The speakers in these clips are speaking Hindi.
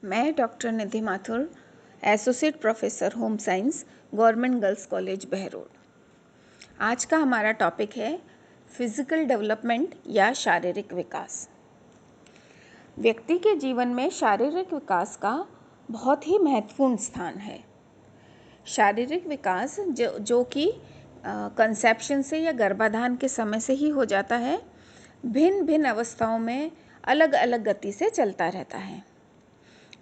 मैं doctor Nidhi Mathur, associate professor home science, government girls college Behror. आज का हमारा टॉपिक है फिजिकल डेवलपमेंट या शारीरिक विकास। व्यक्ति के जीवन में शारीरिक विकास का बहुत ही महत्वपूर्ण स्थान है। शारीरिक विकास जो कि कंसेप्शन से या गर्भाधान के समय से ही हो जाता है, भिन्न भिन्न अवस्थाओं में अलग अलग गति से चलता रहता है।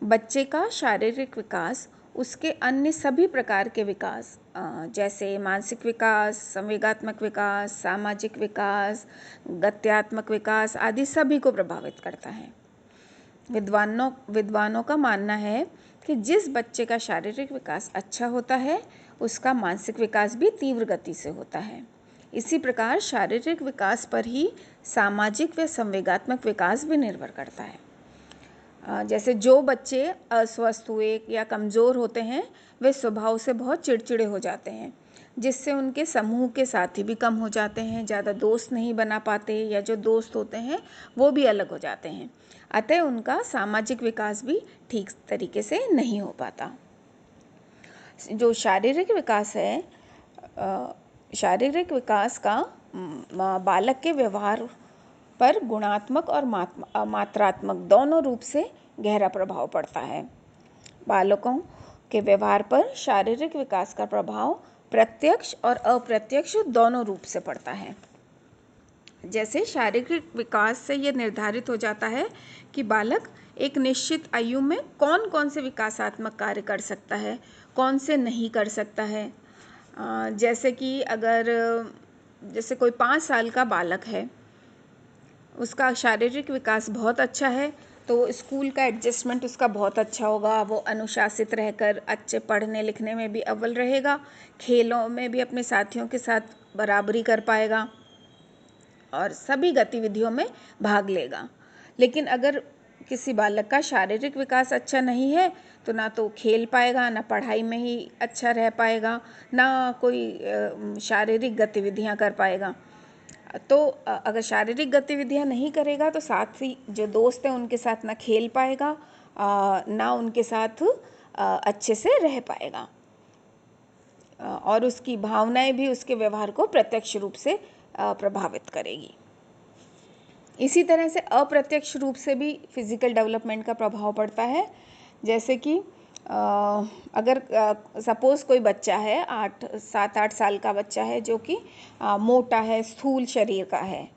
बच्चे का शारीरिक विकास उसके अन्य सभी प्रकार के विकास जैसे मानसिक विकास, संवेगात्मक विकास, सामाजिक विकास, गत्यात्मक विकास आदि सभी को प्रभावित करता है। विद्वानों का मानना है कि जिस बच्चे का शारीरिक विकास अच्छा होता है उसका मानसिक विकास भी तीव्र गति से होता है। इसी प्रकार शारीरिक विकास पर ही सामाजिक व संवेगात्मक विकास भी निर्भर करता है। जैसे जो बच्चे अस्वस्थ हुए या कमज़ोर होते हैं वे स्वभाव से बहुत चिड़चिड़े हो जाते हैं, जिससे उनके समूह के साथी भी कम हो जाते हैं, ज़्यादा दोस्त नहीं बना पाते या जो दोस्त होते हैं वो भी अलग हो जाते हैं। अतः उनका सामाजिक विकास भी ठीक तरीके से नहीं हो पाता। जो शारीरिक विकास है, शारीरिक विकास का बालक के व्यवहार पर गुणात्मक और मात्रात्मक दोनों रूप से गहरा प्रभाव पड़ता है। बालकों के व्यवहार पर शारीरिक विकास का प्रभाव प्रत्यक्ष और अप्रत्यक्ष दोनों रूप से पड़ता है। जैसे शारीरिक विकास से यह निर्धारित हो जाता है कि बालक एक निश्चित आयु में कौन कौन से विकासात्मक कार्य कर सकता है, कौन से नहीं कर सकता है। जैसे कि अगर जैसे कोई 5 साल का बालक है, उसका शारीरिक विकास बहुत अच्छा है तो स्कूल का एडजस्टमेंट उसका बहुत अच्छा होगा, वो अनुशासित रहकर अच्छे पढ़ने लिखने में भी अव्वल रहेगा, खेलों में भी अपने साथियों के साथ बराबरी कर पाएगा और सभी गतिविधियों में भाग लेगा। लेकिन अगर किसी बालक का शारीरिक विकास अच्छा नहीं है तो ना तो खेल पाएगा, ना पढ़ाई में ही अच्छा रह पाएगा, ना कोई शारीरिक गतिविधियां कर पाएगा। तो अगर शारीरिक गतिविधियां नहीं करेगा तो साथ ही जो दोस्त हैं उनके साथ ना खेल पाएगा, ना उनके साथ अच्छे से रह पाएगा और उसकी भावनाएं भी उसके व्यवहार को प्रत्यक्ष रूप से प्रभावित करेगी। इसी तरह से अप्रत्यक्ष रूप से भी फिजिकल डेवलपमेंट का प्रभाव पड़ता है। जैसे कि अगर सपोज़ कोई बच्चा है 7-8 साल का बच्चा है जो कि मोटा है, स्थूल शरीर का है,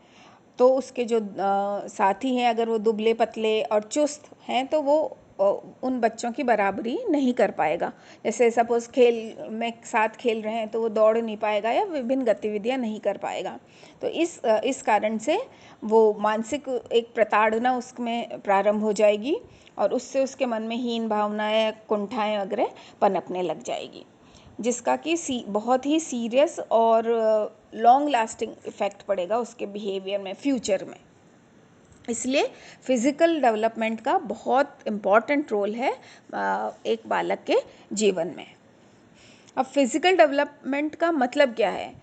तो उसके जो साथी हैं अगर वो दुबले पतले और चुस्त हैं तो वो उन बच्चों की बराबरी नहीं कर पाएगा। जैसे सपोज़ खेल में साथ खेल रहे हैं तो वो दौड़ नहीं पाएगा या विभिन्न गतिविधियां नहीं कर पाएगा। तो इस कारण से वो मानसिक एक प्रताड़ना उसमें प्रारंभ हो जाएगी और उससे उसके मन में हीन भावनाएं, कुंठाएं वगैरह पनपने लग जाएगी, जिसका कि बहुत ही सीरियस और लॉन्ग लास्टिंग इफ़ेक्ट पड़ेगा उसके बिहेवियर में, फ्यूचर में। इसलिए फिज़िकल डेवलपमेंट का बहुत इम्पॉर्टेंट रोल है एक बालक के जीवन में। अब फिज़िकल डेवलपमेंट का मतलब क्या है?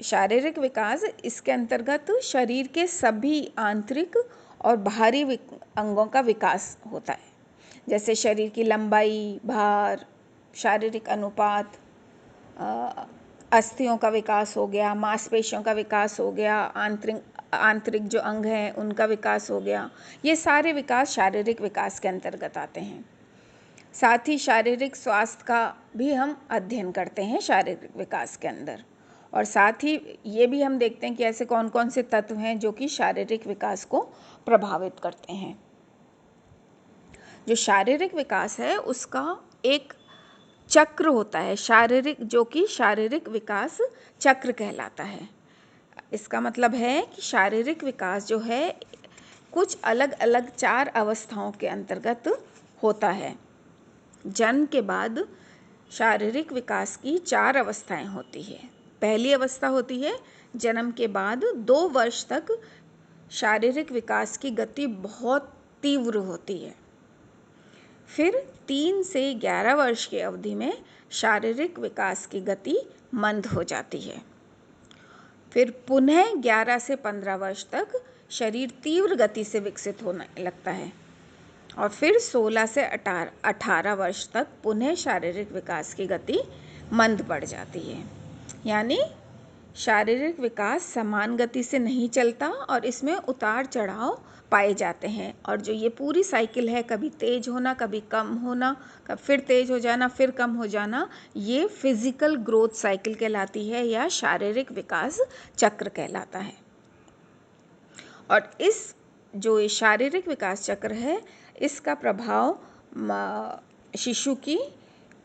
शारीरिक विकास, इसके अंतर्गत शरीर के सभी आंतरिक और बाहरी अंगों का विकास होता है। जैसे शरीर की लंबाई, भार, शारीरिक अनुपात, अस्थियों का विकास हो गया, मांसपेशियों का विकास हो गया, आंतरिक जो अंग हैं उनका विकास हो गया। ये सारे विकास शारीरिक विकास के अंतर्गत आते हैं। साथ ही शारीरिक स्वास्थ्य का भी हम अध्ययन करते हैं शारीरिक विकास के अंदर, और साथ ही ये भी हम देखते हैं कि ऐसे कौन कौन से तत्व हैं जो कि शारीरिक विकास को प्रभावित करते हैं। जो शारीरिक विकास है उसका एक चक्र होता है, जो कि शारीरिक विकास चक्र कहलाता है। इसका मतलब है कि शारीरिक विकास जो है कुछ अलग अलग 4 अवस्थाओं के अंतर्गत होता है। जन्म के बाद शारीरिक विकास की 4 अवस्थाएं होती है। पहली अवस्था होती है जन्म के बाद 2 वर्ष तक शारीरिक विकास की गति बहुत तीव्र होती है। फिर 3 से 11 वर्ष की अवधि में शारीरिक विकास की गति मंद हो जाती है। फिर पुनः 11 से 15 वर्ष तक शरीर तीव्र गति से विकसित होने लगता है और फिर 16 से 18 वर्ष तक पुनः शारीरिक विकास की गति मंद पड़ जाती है। यानी शारीरिक विकास समान गति से नहीं चलता और इसमें उतार चढ़ाव पाए जाते हैं। और जो ये पूरी साइकिल है, कभी तेज होना, कभी कम होना, कभी फिर तेज हो जाना, फिर कम हो जाना, ये फिजिकल ग्रोथ साइकिल कहलाती है या शारीरिक विकास चक्र कहलाता है। और इस जो ये शारीरिक विकास चक्र है, इसका प्रभाव शिशु की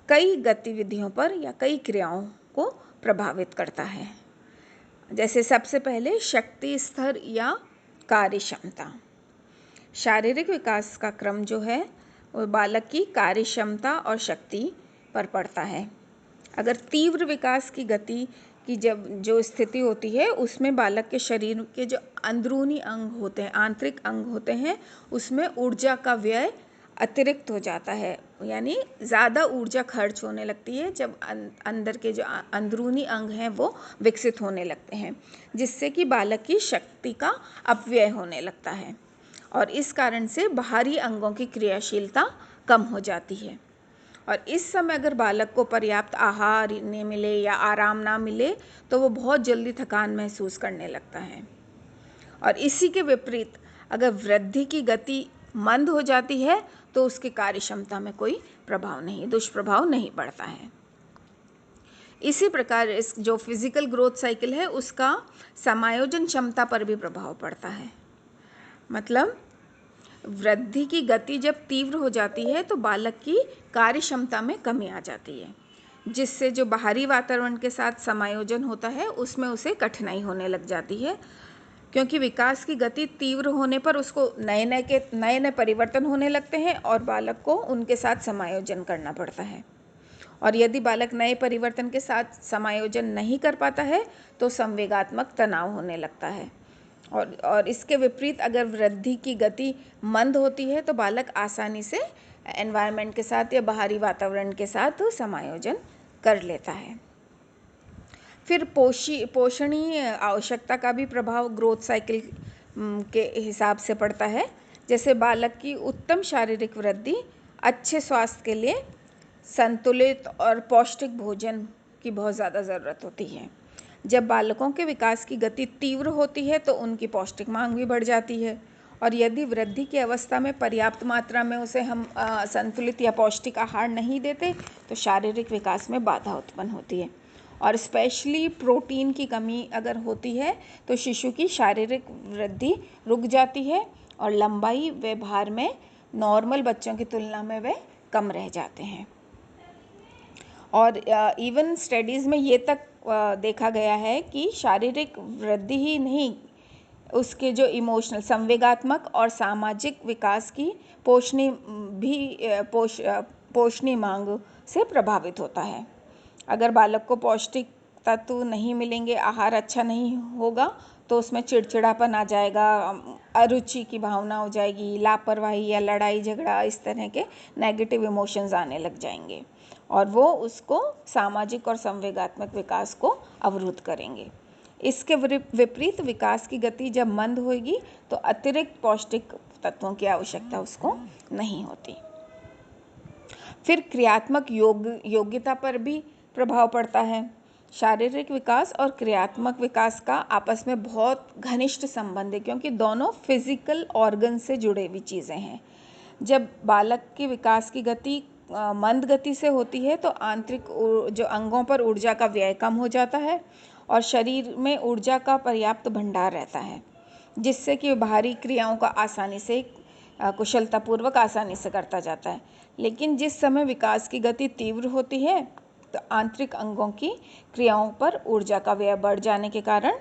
कई गतिविधियों पर या कई क्रियाओं को प्रभावित करता है। जैसे सबसे पहले शक्ति स्तर या कार्य क्षमता। शारीरिक विकास का क्रम जो है वो बालक की कार्य क्षमता और शक्ति पर पड़ता है। अगर तीव्र विकास की गति की जब जो स्थिति होती है, उसमें बालक के शरीर के जो अंदरूनी अंग होते हैं, आंतरिक अंग होते हैं, उसमें ऊर्जा का व्यय अतिरिक्त हो जाता है, यानी ज़्यादा ऊर्जा खर्च होने लगती है जब अंदर के जो अंदरूनी अंग हैं वो विकसित होने लगते हैं, जिससे कि बालक की शक्ति का अपव्यय होने लगता है और इस कारण से बाहरी अंगों की क्रियाशीलता कम हो जाती है। और इस समय अगर बालक को पर्याप्त आहार नहीं मिले या आराम ना मिले तो वो बहुत जल्दी थकान महसूस करने लगता है। और इसी के विपरीत अगर वृद्धि की गति मंद हो जाती है तो उसकी कार्य क्षमता में कोई दुष्प्रभाव नहीं पड़ता है। इसी प्रकार इस जो फिजिकल ग्रोथ साइकिल है, उसका समायोजन क्षमता पर भी प्रभाव पड़ता है। मतलब वृद्धि की गति जब तीव्र हो जाती है तो बालक की कार्य क्षमता में कमी आ जाती है, जिससे जो बाहरी वातावरण के साथ समायोजन होता है उसमें उसे कठिनाई होने लग जाती है, क्योंकि विकास की गति तीव्र होने पर उसको नए नए परिवर्तन होने लगते हैं और बालक को उनके साथ समायोजन करना पड़ता है। और यदि बालक नए परिवर्तन के साथ समायोजन नहीं कर पाता है तो संवेगात्मक तनाव होने लगता है। और इसके विपरीत अगर वृद्धि की गति मंद होती है तो बालक आसानी से एनवायरनमेंट के साथ या बाहरी वातावरण के साथ समायोजन कर लेता है। फिर पोषणीय आवश्यकता का भी प्रभाव ग्रोथ साइकिल के हिसाब से पड़ता है। जैसे बालक की उत्तम शारीरिक वृद्धि अच्छे स्वास्थ्य के लिए संतुलित और पौष्टिक भोजन की बहुत ज़्यादा ज़रूरत होती है। जब बालकों के विकास की गति तीव्र होती है तो उनकी पौष्टिक मांग भी बढ़ जाती है, और यदि वृद्धि की अवस्था में पर्याप्त मात्रा में उसे हम संतुलित या पौष्टिक आहार नहीं देते तो शारीरिक विकास में बाधा उत्पन्न होती है। और स्पेशली प्रोटीन की कमी अगर होती है तो शिशु की शारीरिक वृद्धि रुक जाती है और लंबाई व भार में नॉर्मल बच्चों की तुलना में वे कम रह जाते हैं। और इवन स्टडीज़ में ये तक देखा गया है कि शारीरिक वृद्धि ही नहीं, उसके जो इमोशनल संवेगात्मक और सामाजिक विकास की पोषणीय मांग से प्रभावित होता है। अगर बालक को पौष्टिक तत्व नहीं मिलेंगे, आहार अच्छा नहीं होगा तो उसमें चिड़चिड़ापन आ जाएगा, अरुचि की भावना हो जाएगी, लापरवाही या लड़ाई झगड़ा, इस तरह के नेगेटिव इमोशंस आने लग जाएंगे और वो उसको सामाजिक और संवेगात्मक विकास को अवरुद्ध करेंगे। इसके विपरीत विकास की गति जब मंद होगी तो अतिरिक्त पौष्टिक तत्वों की आवश्यकता उसको नहीं होती। फिर क्रियात्मक योग्यता पर भी प्रभाव पड़ता है। शारीरिक विकास और क्रियात्मक विकास का आपस में बहुत घनिष्ठ संबंध है, क्योंकि दोनों फिजिकल ऑर्गन से जुड़े हुई चीज़ें हैं। जब बालक के विकास की गति मंद गति से होती है तो आंतरिक जो अंगों पर ऊर्जा का व्यय कम हो जाता है और शरीर में ऊर्जा का पर्याप्त भंडार रहता है, जिससे कि बाहरी क्रियाओं का कुशलतापूर्वक आसानी से करता जाता है। लेकिन जिस समय विकास की गति तीव्र होती है तो आंतरिक अंगों की क्रियाओं पर ऊर्जा का व्यय बढ़ जाने के कारण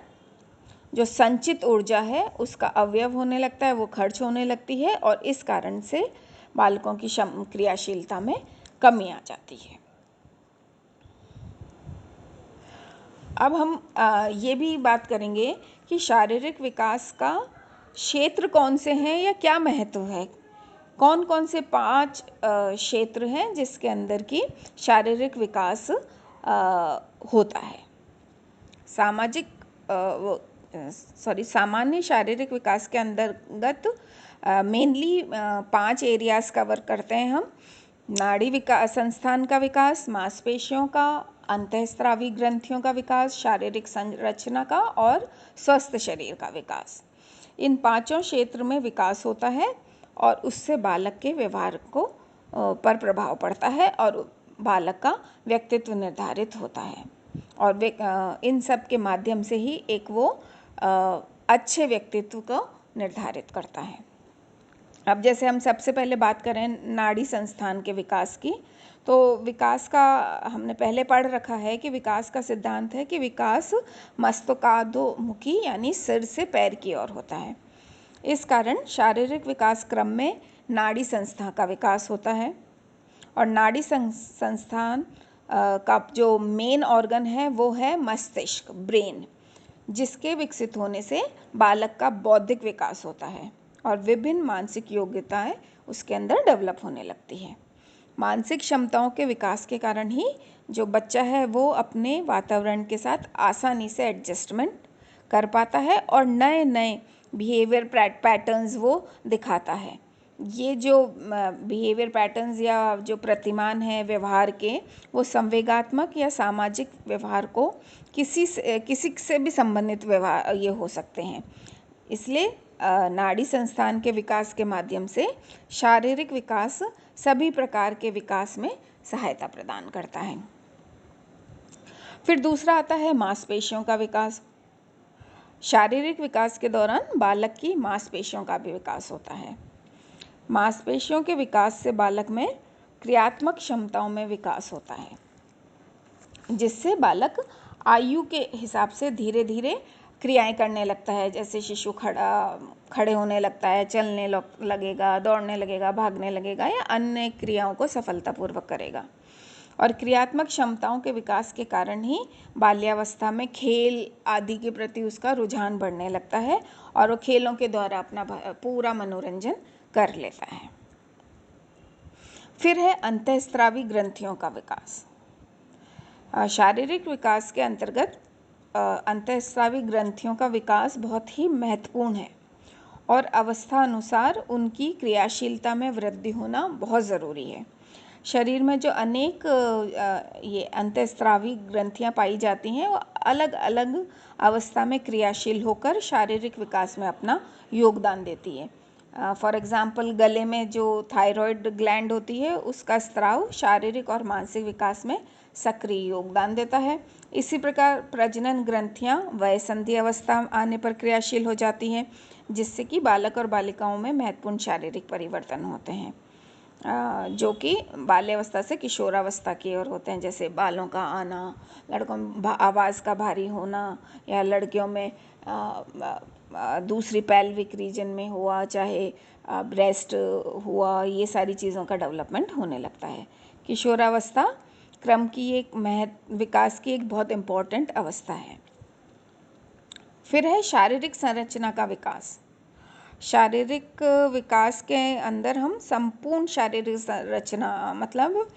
जो संचित ऊर्जा है उसका अवयव होने लगता है, वो खर्च होने लगती है और इस कारण से बालकों की क्रियाशीलता में कमी आ जाती है। अब हम ये भी बात करेंगे कि शारीरिक विकास का क्षेत्र कौन से हैं या क्या महत्व है। कौन कौन से 5 क्षेत्र हैं जिसके अंदर की शारीरिक विकास होता है। सामान्य शारीरिक विकास के अंतर्गत मेनली 5 एरियाज़ कवर करते हैं हम। नाड़ी विकास संस्थान का विकास, मांसपेशियों का, अंतःस्रावी ग्रंथियों का विकास, शारीरिक संरचना का और स्वस्थ शरीर का विकास। इन 5 क्षेत्र में विकास होता है और उससे बालक के व्यवहार को पर प्रभाव पड़ता है और बालक का व्यक्तित्व निर्धारित होता है और इन सब के माध्यम से ही एक वो अच्छे व्यक्तित्व को निर्धारित करता है। अब जैसे हम सबसे पहले बात करें नाड़ी संस्थान के विकास की, तो विकास का हमने पहले पढ़ रखा है कि विकास का सिद्धांत है कि विकास मस्तकाधोमुखी यानी सिर से पैर की ओर होता है। इस कारण शारीरिक विकास क्रम में नाड़ी संस्था का विकास होता है और नाड़ी संस्थान का जो मेन ऑर्गन है वो है मस्तिष्क, ब्रेन, जिसके विकसित होने से बालक का बौद्धिक विकास होता है और विभिन्न मानसिक योग्यताएं उसके अंदर डेवलप होने लगती है। मानसिक क्षमताओं के विकास के कारण ही जो बच्चा है वो अपने वातावरण के साथ आसानी से एडजस्टमेंट कर पाता है और नए नए बिहेवियर पैटर्न्स वो दिखाता है। ये जो बिहेवियर पैटर्न्स या जो प्रतिमान है व्यवहार के, वो संवेगात्मक या सामाजिक व्यवहार को किसी से भी संबंधित व्यवहार ये हो सकते हैं। इसलिए नाड़ी संस्थान के विकास के माध्यम से शारीरिक विकास सभी प्रकार के विकास में सहायता प्रदान करता है। फिर दूसरा आता है मांसपेशियों का विकास। शारीरिक विकास के दौरान बालक की मांसपेशियों का भी विकास होता है। मांसपेशियों के विकास से बालक में क्रियात्मक क्षमताओं में विकास होता है, जिससे बालक आयु के हिसाब से धीरे धीरे क्रियाएं करने लगता है। जैसे शिशु खड़े होने लगता है, चलने लगेगा, दौड़ने लगेगा, भागने लगेगा या अन्य क्रियाओं को सफलतापूर्वक करेगा। और क्रियात्मक क्षमताओं के विकास के कारण ही बाल्यावस्था में खेल आदि के प्रति उसका रुझान बढ़ने लगता है और वो खेलों के द्वारा अपना पूरा मनोरंजन कर लेता है। फिर है अंतःस्रावी ग्रंथियों का विकास। शारीरिक विकास के अंतर्गत अंतःस्रावी ग्रंथियों का विकास बहुत ही महत्वपूर्ण है और अवस्था अनुसार उनकी क्रियाशीलता में वृद्धि होना बहुत ज़रूरी है। शरीर में जो अनेक ये अंतःस्रावी ग्रंथियां पाई जाती हैं वो अलग अलग अवस्था में क्रियाशील होकर शारीरिक विकास में अपना योगदान देती है। फॉर एग्ज़ाम्पल गले में जो थायराइड ग्लैंड होती है उसका स्राव शारीरिक और मानसिक विकास में सक्रिय योगदान देता है। इसी प्रकार प्रजनन ग्रंथियां वयसंधि अवस्था आने पर क्रियाशील हो जाती हैं, जिससे कि बालक और बालिकाओं में महत्वपूर्ण शारीरिक परिवर्तन होते हैं, जो कि बाल्यावस्था से किशोरावस्था की ओर होते हैं। जैसे बालों का आना, लड़कों में आवाज़ का भारी होना या लड़कियों में दूसरी पेल्विक रीजन में हुआ, चाहे ब्रेस्ट हुआ, ये सारी चीज़ों का डेवलपमेंट होने लगता है। किशोरावस्था क्रम की एक विकास की एक बहुत इम्पॉर्टेंट अवस्था है। फिर है शारीरिक संरचना का विकास। शारीरिक विकास के अंदर हम संपूर्ण शारीरिक संरचना मतलब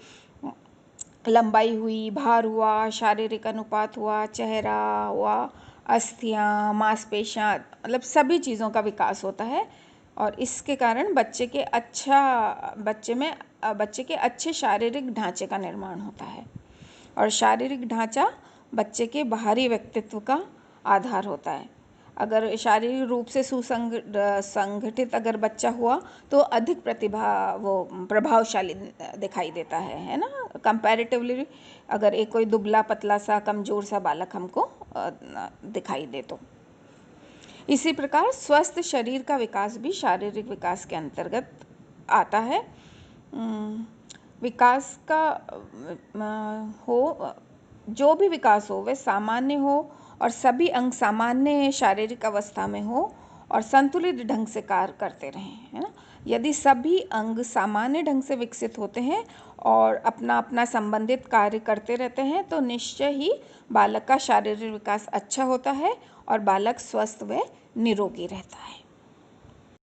लंबाई हुई, भार हुआ, शारीरिक अनुपात हुआ, चेहरा हुआ, अस्थियाँ, मांसपेशियाँ, मतलब सभी चीज़ों का विकास होता है और इसके कारण बच्चे के अच्छे शारीरिक ढांचे का निर्माण होता है और शारीरिक ढांचा बच्चे के बाहरी व्यक्तित्व का आधार होता है। अगर शारीरिक रूप से संगठित अगर बच्चा हुआ तो अधिक प्रभावशाली दिखाई देता है ना, कंपैरेटिवली अगर एक कोई दुबला पतला सा कमज़ोर सा बालक हमको दिखाई दे तो। इसी प्रकार स्वस्थ शरीर का विकास भी शारीरिक विकास के अंतर्गत आता है। विकास का जो भी विकास हो वह सामान्य हो और सभी अंग सामान्य शारीरिक अवस्था में हो और संतुलित ढंग से कार्य करते रहें, है ना। यदि सभी अंग सामान्य ढंग से विकसित होते हैं और अपना अपना संबंधित कार्य करते रहते हैं तो निश्चय ही बालक का शारीरिक विकास अच्छा होता है और बालक स्वस्थ व निरोगी रहता है।